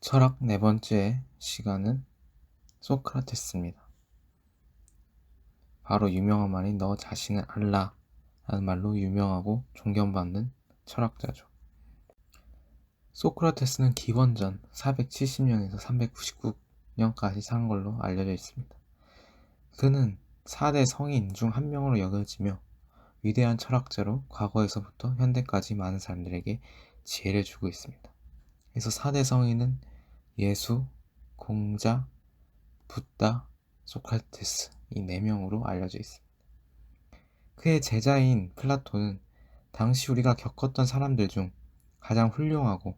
철학 네 번째 시간은 소크라테스입니다. 바로 유명한 말인 너 자신을 알라 라는 말로 유명하고 존경받는 철학자죠. 소크라테스는 기원전 470년에서 399년까지 산 걸로 알려져 있습니다. 그는 4대 성인 중 한 명으로 여겨지며 위대한 철학자로 과거에서부터 현대까지 많은 사람들에게 지혜를 주고 있습니다. 그래서 4대 성인은 예수, 공자, 붓다, 소크라테스 이 4명으로 알려져 있습니다. 그의 제자인 플라톤은 당시 우리가 겪었던 사람들 중 가장 훌륭하고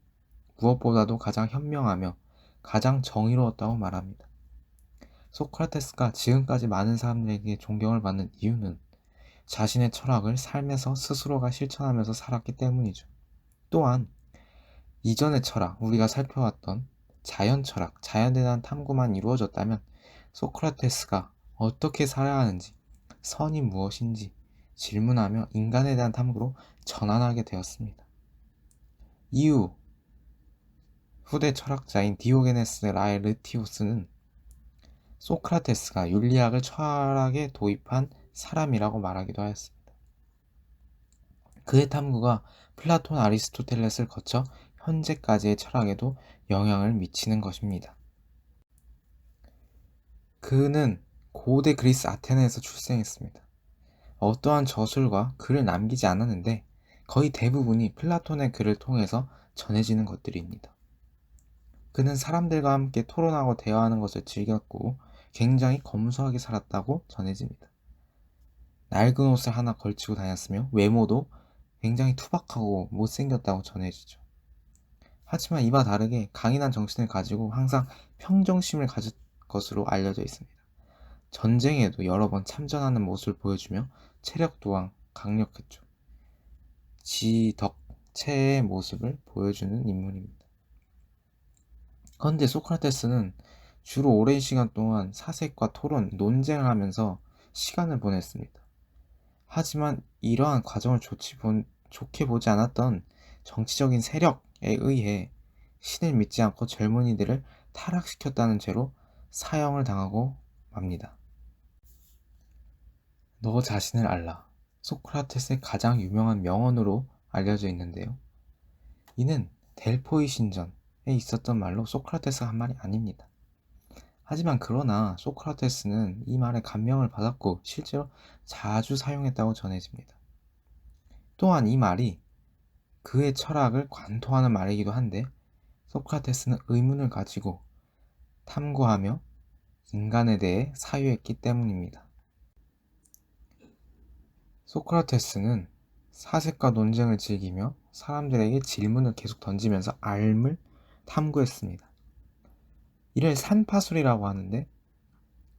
무엇보다도 가장 현명하며 가장 정의로웠다고 말합니다. 소크라테스가 지금까지 많은 사람들에게 존경을 받는 이유는 자신의 철학을 삶에서 스스로가 실천하면서 살았기 때문이죠. 또한 이전의 철학, 우리가 살펴왔던 자연 철학, 자연에 대한 탐구만 이루어졌다면 소크라테스가 어떻게 살아야 하는지, 선이 무엇인지 질문하며 인간에 대한 탐구로 전환하게 되었습니다. 이후 후대 철학자인 디오게네스 라에르티우스는 소크라테스가 윤리학을 철학에 도입한 사람이라고 말하기도 하였습니다. 그의 탐구가 플라톤, 아리스토텔레스를 거쳐 현재까지의 철학에도 영향을 미치는 것입니다. 그는 고대 그리스 아테네에서 출생했습니다. 어떠한 저술과 글을 남기지 않았는데 거의 대부분이 플라톤의 글을 통해서 전해지는 것들입니다. 그는 사람들과 함께 토론하고 대화하는 것을 즐겼고 굉장히 검소하게 살았다고 전해집니다. 낡은 옷을 하나 걸치고 다녔으며 외모도 굉장히 투박하고 못생겼다고 전해지죠. 하지만 이와 다르게 강인한 정신을 가지고 항상 평정심을 가진 것으로 알려져 있습니다. 전쟁에도 여러 번 참전하는 모습을 보여주며 체력 또한 강력했죠. 지덕체의 모습을 보여주는 인물입니다. 그런데 소크라테스는 주로 오랜 시간 동안 사색과 토론, 논쟁을 하면서 시간을 보냈습니다. 하지만 이러한 과정을 좋게 보지 않았던 정치적인 세력에 의해 신을 믿지 않고 젊은이들을 타락시켰다는 죄로 사형을 당하고 맙니다. 너 자신을 알라. 소크라테스의 가장 유명한 명언으로 알려져 있는데요. 이는 델포이 신전에 있었던 말로 소크라테스가 한 말이 아닙니다. 하지만 그러나 소크라테스는 이 말에 감명을 받았고 실제로 자주 사용했다고 전해집니다. 또한 이 말이 그의 철학을 관통하는 말이기도 한데 소크라테스는 의문을 가지고 탐구하며 인간에 대해 사유했기 때문입니다. 소크라테스는 사색과 논쟁을 즐기며 사람들에게 질문을 계속 던지면서 알을 탐구했습니다. 이를 산파술이라고 하는데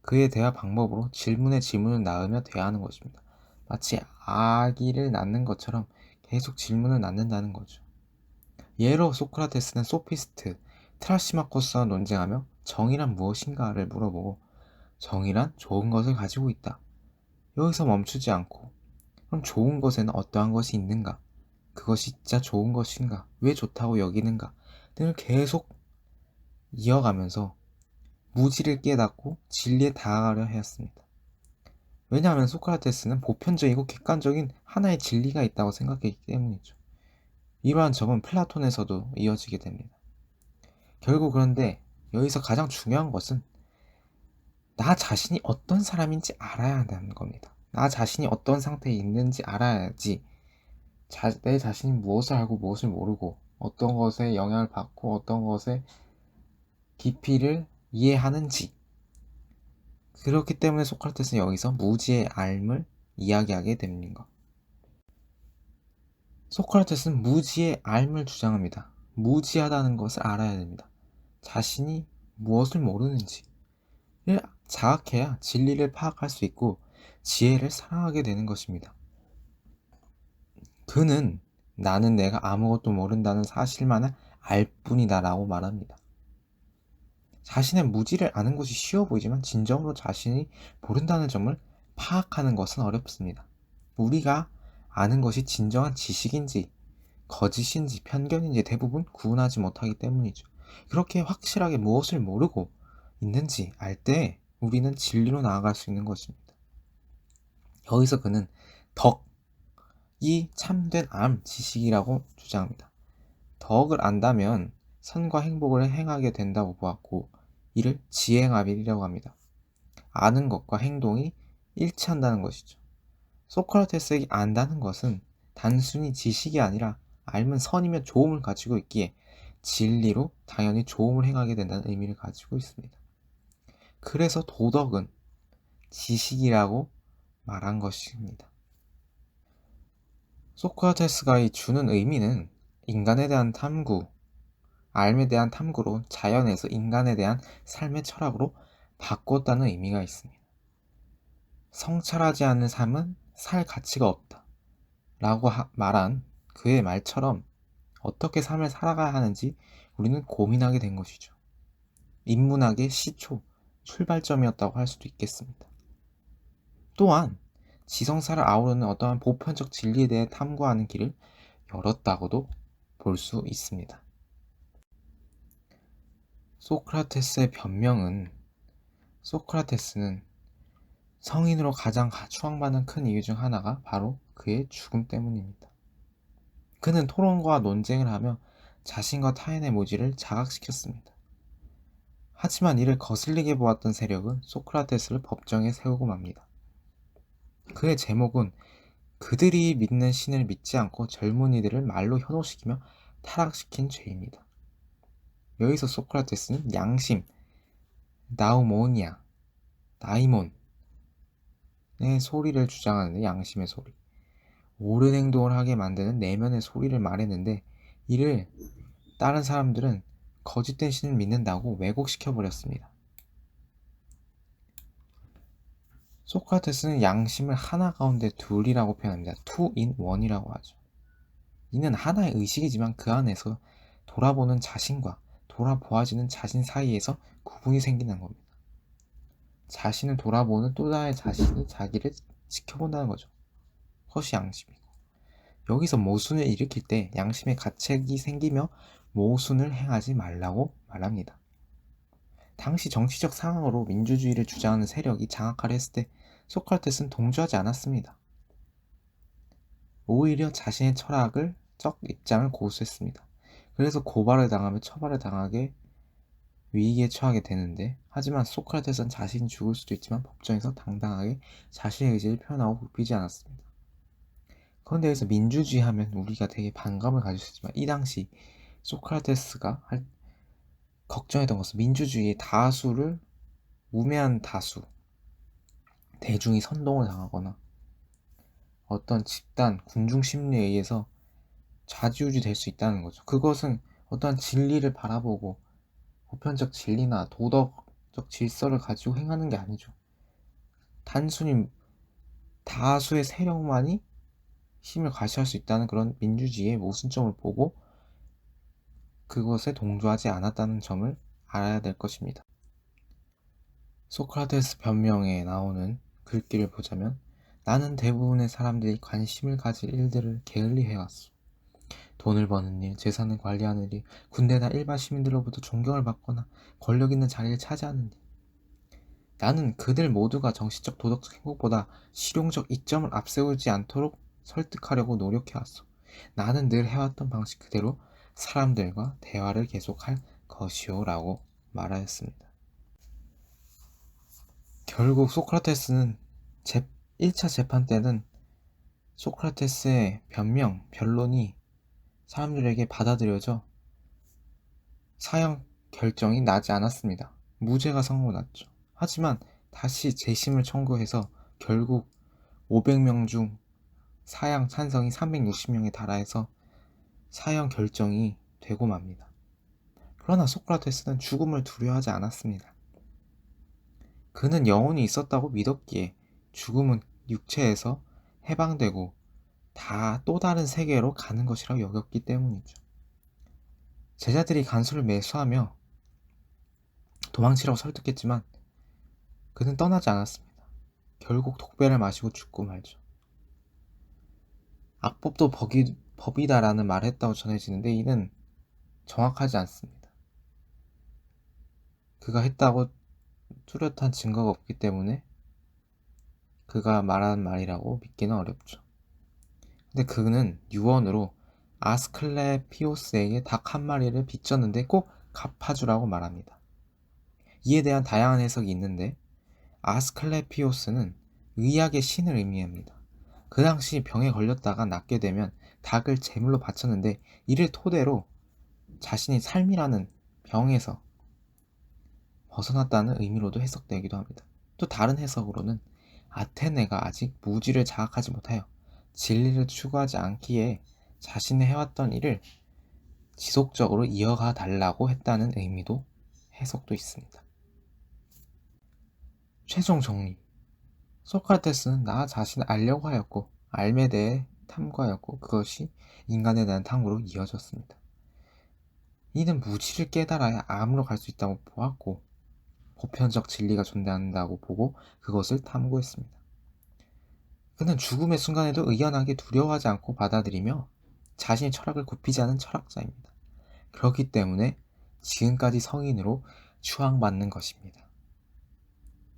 그의 대화 방법으로 질문에 질문을 낳으며 대하는 것입니다. 마치 아기를 낳는 것처럼 계속 질문을 낳는다는 거죠. 예로 소크라테스는 소피스트 트라시마코스와 논쟁하며 정의란 무엇인가를 물어보고 정의란 좋은 것을 가지고 있다. 여기서 멈추지 않고 그럼 좋은 것에는 어떠한 것이 있는가? 그것이 진짜 좋은 것인가? 왜 좋다고 여기는가? 등을 계속 이어가면서 무지를 깨닫고 진리에 다가가려 하였습니다. 왜냐하면 소크라테스는 보편적이고 객관적인 하나의 진리가 있다고 생각했기 때문이죠. 이러한 점은 플라톤에서도 이어지게 됩니다. 결국 그런데 여기서 가장 중요한 것은 나 자신이 어떤 사람인지 알아야 한다는 겁니다. 나 자신이 어떤 상태에 있는지 알아야지 내 자신이 무엇을 알고 무엇을 모르고 어떤 것에 영향을 받고 어떤 것의 깊이를 이해하는지. 그렇기 때문에 소크라테스는 여기서 무지의 알을 이야기하게 됩니다. 소크라테스는 무지의 알을 주장합니다. 무지하다는 것을 알아야 됩니다. 자신이 무엇을 모르는지를 자각해야 진리를 파악할 수 있고 지혜를 사랑하게 되는 것입니다. 그는 나는 내가 아무것도 모른다는 사실만을 알 뿐이다 라고 말합니다. 자신의 무지를 아는 것이 쉬워 보이지만 진정으로 자신이 모른다는 점을 파악하는 것은 어렵습니다. 우리가 아는 것이 진정한 지식인지 거짓인지 편견인지 대부분 구분하지 못하기 때문이죠. 그렇게 확실하게 무엇을 모르고 있는지 알 때 우리는 진리로 나아갈 수 있는 것입니다. 여기서 그는 덕이 참된 암 지식이라고 주장합니다. 덕을 안다면 선과 행복을 행하게 된다고 보았고 이를 지행합이라고 합니다. 아는 것과 행동이 일치한다는 것이죠. 소크라테스에게 안다는 것은 단순히 지식이 아니라 알면 선이며 좋음을 가지고 있기에 진리로 당연히 좋음을 행하게 된다는 의미를 가지고 있습니다. 그래서 도덕은 지식이라고 말한 것입니다. 소크라테스가 주는 의미는 인간에 대한 탐구, 알에 대한 탐구로 자연에서 인간에 대한 삶의 철학으로 바꿨다는 의미가 있습니다. 성찰하지 않는 삶은 살 가치가 없다 라고 말한 그의 말처럼 어떻게 삶을 살아가야 하는지 우리는 고민하게 된 것이죠. 인문학의 시초, 출발점이었다고 할 수도 있겠습니다. 또한 지성사를 아우르는 어떠한 보편적 진리에 대해 탐구하는 길을 열었다고도 볼 수 있습니다. 소크라테스의 변명은 소크라테스는 성인으로 가장 추앙받는 큰 이유 중 하나가 바로 그의 죽음 때문입니다. 그는 토론과 논쟁을 하며 자신과 타인의 모질을 자각시켰습니다. 하지만 이를 거슬리게 보았던 세력은 소크라테스를 법정에 세우고 맙니다. 그의 제목은 그들이 믿는 신을 믿지 않고 젊은이들을 말로 현혹시키며 타락시킨 죄입니다. 여기서 소크라테스는 양심, 나우모니아, 다이몬의 소리를 주장하는데 양심의 소리, 옳은 행동을 하게 만드는 내면의 소리를 말했는데 이를 다른 사람들은 거짓된 신을 믿는다고 왜곡시켜버렸습니다. 소크라테스는 양심을 하나 가운데 둘이라고 표현합니다. two in one이라고 하죠. 이는 하나의 의식이지만 그 안에서 돌아보는 자신과 돌아보아지는 자신 사이에서 구분이 생기는 겁니다. 자신을 돌아보는 또 다른 자신이 자기를 지켜본다는 거죠. 그것이 양심이고 여기서 모순을 일으킬 때 양심의 가책이 생기며 모순을 행하지 말라고 말합니다. 당시 정치적 상황으로 민주주의를 주장하는 세력이 장악하려 했을 때 소크라테스는 동조하지 않았습니다. 오히려 자신의 철학적 입장을 고수했습니다. 그래서 고발을 당하며 처벌을 당하게 위기에 처하게 되는데 하지만 소크라테스는 자신이 죽을 수도 있지만 법정에서 당당하게 자신의 의지를 표현하고 굽히지 않았습니다. 그런데 여기서 민주주의 하면 우리가 되게 반감을 가질 수 있지만 이 당시 소크라테스가 걱정했던 것은 민주주의의 다수를 우매한 다수, 대중이 선동을 당하거나 어떤 집단, 군중 심리에 의해서 좌지우지 될 수 있다는 거죠. 그것은 어떠한 진리를 바라보고 보편적 진리나 도덕적 질서를 가지고 행하는 게 아니죠. 단순히 다수의 세력만이 힘을 과시할 수 있다는 그런 민주주의의 모순점을 보고 그것에 동조하지 않았다는 점을 알아야 될 것입니다. 소크라테스 변명에 나오는 글귀를 보자면 나는 대부분의 사람들이 관심을 가질 일들을 게을리해왔소. 돈을 버는 일, 재산을 관리하는 일, 군대나 일반 시민들로부터 존경을 받거나 권력 있는 자리를 차지하는 일. 나는 그들 모두가 정신적 도덕적 행복보다 실용적 이점을 앞세우지 않도록 설득하려고 노력해왔소. 나는 늘 해왔던 방식 그대로 사람들과 대화를 계속할 것이오 라고 말하였습니다. 결국 소크라테스는 1차 재판 때는 소크라테스의 변론이 사람들에게 받아들여져 사형 결정이 나지 않았습니다. 무죄가 선고났죠. 하지만 다시 재심을 청구해서 결국 500명 중 사형 찬성이 360명에 달하여서 사형 결정이 되고 맙니다. 그러나 소크라테스는 죽음을 두려워하지 않았습니다. 그는 영혼이 있었다고 믿었기에 죽음은 육체에서 해방되고 다 또 다른 세계로 가는 것이라고 여겼기 때문이죠. 제자들이 간수를 매수하며 도망치라고 설득했지만 그는 떠나지 않았습니다. 결국 독배를 마시고 죽고 말죠. 악법도 법이다라는 말을 했다고 전해지는데 이는 정확하지 않습니다. 그가 했다고 뚜렷한 증거가 없기 때문에 그가 말한 말이라고 믿기는 어렵죠. 근데 그는 유언으로 아스클레피오스에게 닭 한 마리를 빚졌는데 꼭 갚아주라고 말합니다. 이에 대한 다양한 해석이 있는데 아스클레피오스는 의학의 신을 의미합니다. 그 당시 병에 걸렸다가 낫게 되면 닭을 제물로 바쳤는데 이를 토대로 자신이 삶이라는 병에서 벗어났다는 의미로도 해석되기도 합니다. 또 다른 해석으로는 아테네가 아직 무지를 장악하지 못하여 진리를 추구하지 않기에 자신이 해왔던 일을 지속적으로 이어가 달라고 했다는 의미도 해석도 있습니다. 최종 정리. 소크라테스는 나 자신을 알려고 하였고 알에 대해 탐구하였고 그것이 인간에 대한 탐구로 이어졌습니다. 이는 무지를 깨달아야 암으로 갈 수 있다고 보았고 보편적 진리가 존재한다고 보고 그것을 탐구했습니다. 그는 죽음의 순간에도 의연하게 두려워하지 않고 받아들이며 자신의 철학을 굽히지 않은 철학자입니다. 그렇기 때문에 지금까지 성인으로 추앙받는 것입니다.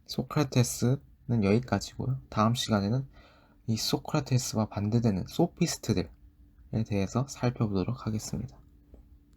소크라테스는 여기까지고요. 다음 시간에는 이 소크라테스와 반대되는 소피스트들에 대해서 살펴보도록 하겠습니다.